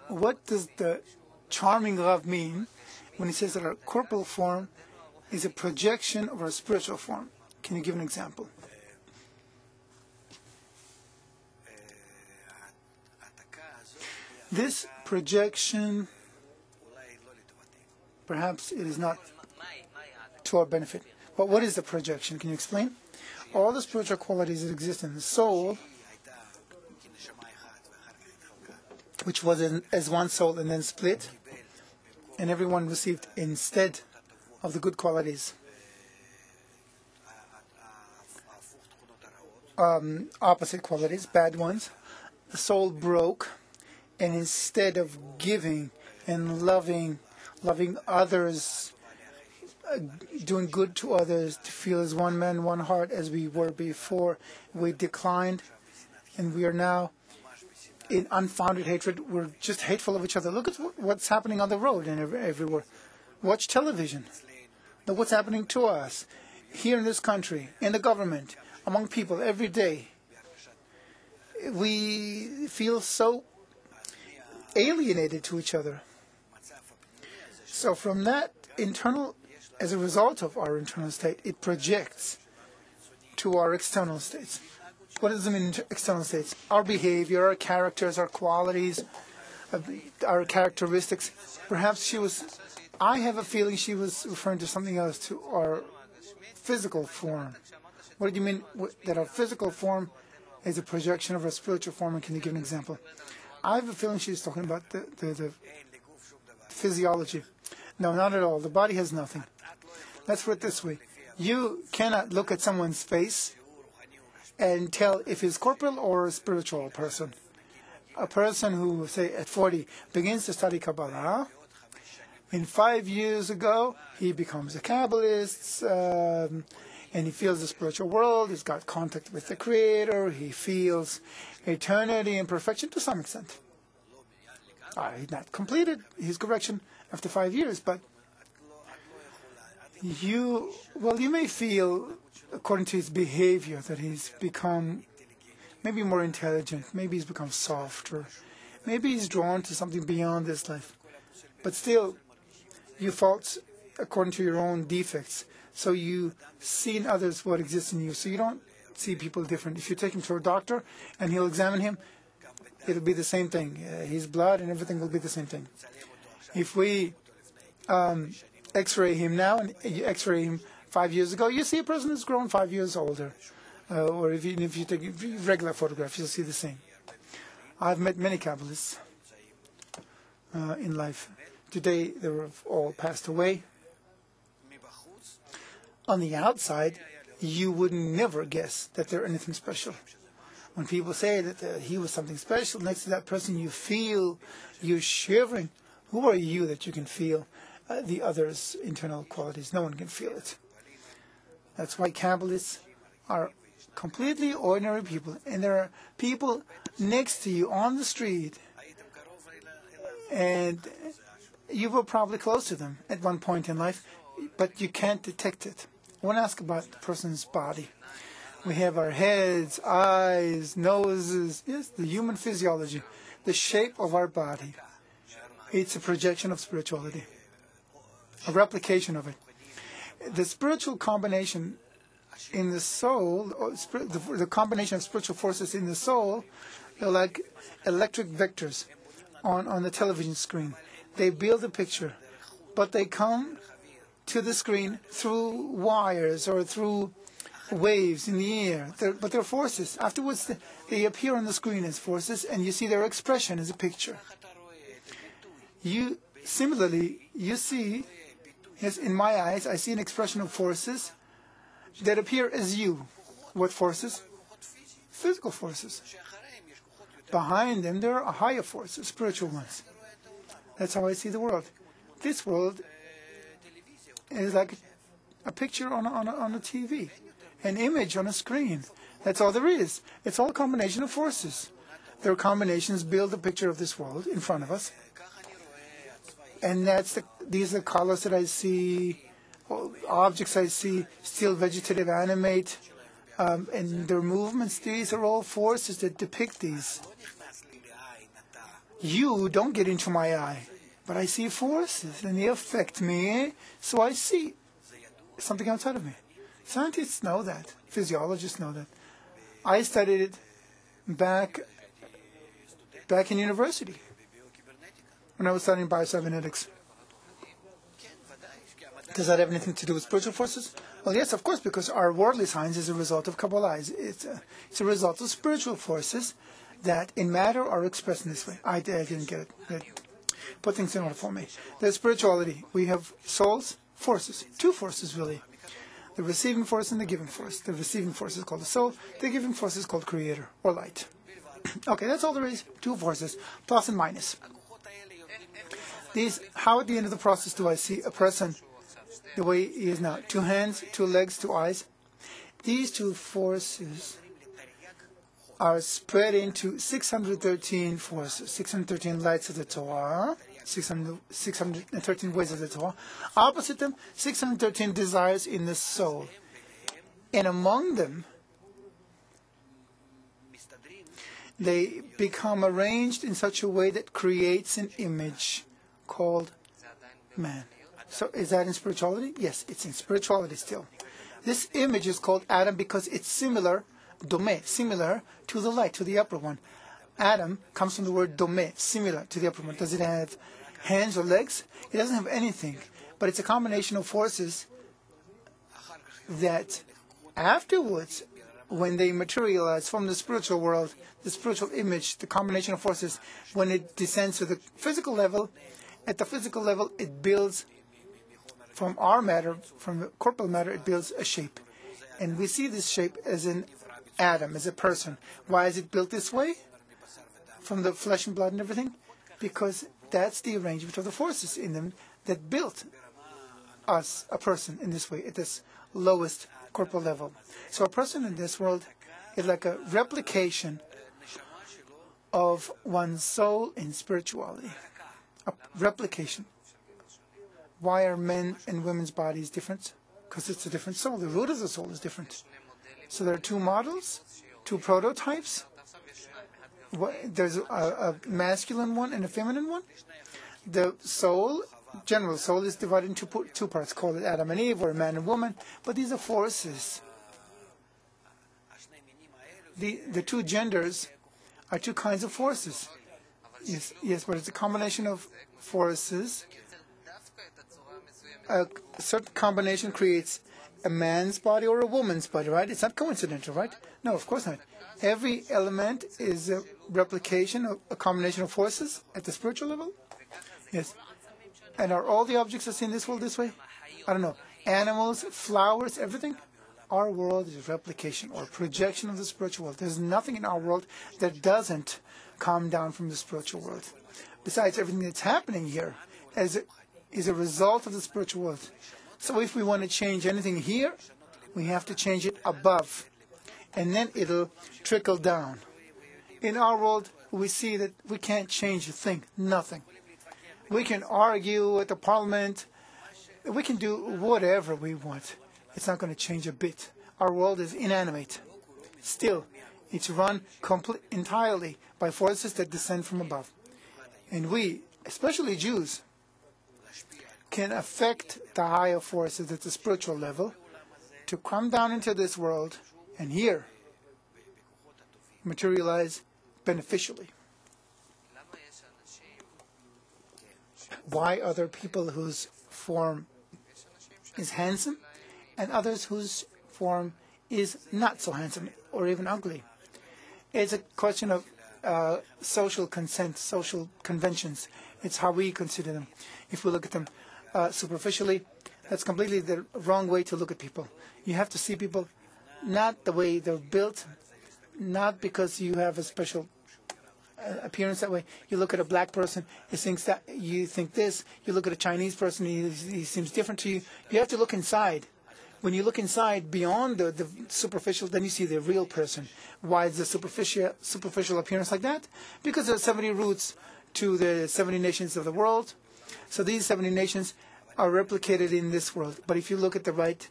what does the charming Rav mean when he says that our corporal form is a projection of our spiritual form? Can you give an example? This projection, perhaps it is not to our benefit. But what is the projection? Can you explain? All the spiritual qualities that exist in the soul, which was as one soul and then split, and everyone received instead of the good qualities opposite qualities, bad ones. The soul broke, and instead of giving and loving others, doing good to others, to feel as one man, one heart as we were before, we declined, and we are now in unfounded hatred. We're just hateful of each other. Look at what's happening on the road and everywhere. Watch television. Look what's happening to us here in this country, in the government, among people every day. We feel so alienated to each other. So from that internal, as a result of our internal state, it projects to our external states. What does it mean, external states? Our behavior, our characters, our qualities, our characteristics. Perhaps I have a feeling she was referring to something else, to our physical form. What do you mean that our physical form is a projection of our spiritual form? And can you give an example? I have a feeling she's talking about the physiology. No, not at all. The body has nothing. Let's put it this way. You cannot look at someone's face and tell if he's corporal or a spiritual person. A person who, say, at 40, begins to study Kabbalah, in 5 years ago, he becomes a Kabbalist, and he feels the spiritual world, he's got contact with the Creator, he feels eternity and perfection to some extent. He's not completed his correction after 5 years, but you may feel, according to his behavior, that he's become maybe more intelligent, maybe he's become softer, maybe he's drawn to something beyond this life. But still, you fault according to your own defects. So you see in others what exists in you. So you don't see people different. If you take him to a doctor and he'll examine him, it'll be the same thing. His blood and everything will be the same thing. If we X-ray him now and you X-ray him 5 years ago, you see a person who's grown 5 years older. Or if you take a regular photograph, you'll see the same. I've met many Kabbalists in life. Today, they have all passed away. On the outside, you would never guess that they're anything special. When people say that he was something special, next to that person you feel, you're shivering. Who are you that you can feel the other's internal qualities? No one can feel it. That's why Kabbalists are completely ordinary people. And there are people next to you on the street, and you were probably close to them at one point in life, but you can't detect it. I want to ask about the person's body. We have our heads, eyes, noses, yes, the human physiology, the shape of our body. It's a projection of spirituality, a replication of it. The spiritual combination in the soul, the combination of spiritual forces in the soul, they're like electric vectors on the television screen. They build a picture, but they come to the screen through wires or through waves in the air. But they're forces. Afterwards, they appear on the screen as forces, and you see their expression as a picture. Similarly, you see, yes, in my eyes, I see an expression of forces that appear as you. What forces? Physical forces. Behind them, there are higher forces, spiritual ones. That's how I see the world. This world is like a picture on a TV, an image on a screen. That's all there is. It's all a combination of forces. Their combinations build a picture of this world in front of us. And these are the colors that I see, objects I see, still vegetative, animate, and their movements. These are all forces that depict these. You don't get into my eye, but I see forces, and they affect me, so I see something outside of me. Scientists know that. Physiologists know that. I studied it back in university when I was studying biocybernetics. Does that have anything to do with spiritual forces? Well, yes, of course, because our worldly science is a result of Kabbalah. It's a result of spiritual forces that in matter are expressed in this way. I didn't get it. Put things in order for me. There's spirituality. We have souls, forces. Two forces, really. The receiving force and the giving force. The receiving force is called the soul. The giving force is called creator or light. Okay, that's all there is. Two forces, plus and minus. How at the end of the process do I see a person the way he is now? Two hands, two legs, two eyes. These two forces are spread into 613 forces, 613 lights of the Torah, 613 ways of the Torah. Opposite them, 613 desires in the soul. And among them, they become arranged in such a way that creates an image called man. So is that in spirituality? Yes, it's in spirituality still. This image is called Adam because it's similar to the light, to the upper one. Adam comes from the word domeh, similar to the upper one. Does it have hands or legs? It doesn't have anything, but it's a combination of forces that afterwards, when they materialize from the spiritual world, the spiritual image, the combination of forces, when it descends to the physical level, at the physical level it builds from our matter, from the corporal matter, it builds a shape. And we see this shape as an Adam, as a person. Why is it built this way? From the flesh and blood and everything? Because that's the arrangement of the forces in them that built us, a person, in this way, at this lowest corporal level. So a person in this world is like a replication of one's soul in spirituality. A replication. Why are men and women's bodies different? Because it's a different soul. The root of the soul is different. So there are two models, two prototypes. There's a masculine one and a feminine one. The soul, general soul, is divided into two parts. Call it Adam and Eve, or man and woman. But these are forces. The two genders are two kinds of forces. Yes, but it's a combination of forces. A certain combination creates a man's body or a woman's body, right? It's not coincidental, right? No, of course not. Every element is a replication of a combination of forces at the spiritual level. Yes. And are all the objects that's in this world this way? I don't know. Animals, flowers, everything? Our world is a replication or projection of the spiritual world. There's nothing in our world that doesn't come down from the spiritual world. Besides, everything that's happening here is a result of the spiritual world. So if we want to change anything here, we have to change it above. And then it'll trickle down. In our world, we see that we can't change a thing, nothing. We can argue at the parliament. We can do whatever we want. It's not going to change a bit. Our world is inanimate. Still, it's run entirely by forces that descend from above. And we, especially Jews, can affect the higher forces at the spiritual level to come down into this world and here materialize beneficially. Why are there people whose form is handsome and others whose form is not so handsome or even ugly? It's a question of social consent, social conventions. It's how we consider them. If we look at them superficially, that's completely the wrong way to look at people. You have to see people not the way they're built, not because you have a special appearance that way. You look at a black person, he thinks that you think this. You look at a Chinese person, he seems different to you. You have to look inside. When you look inside beyond the superficial, then you see the real person. Why is the superficial appearance like that? Because there are 70 roots to the 70 nations of the world. So these 70 nations are replicated in this world. But if you look at the right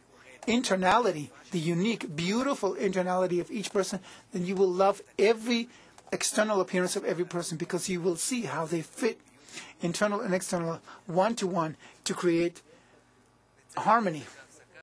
internality, the unique, beautiful internality of each person, then you will love every external appearance of every person, because you will see how they fit, internal and external, one to one, to create harmony.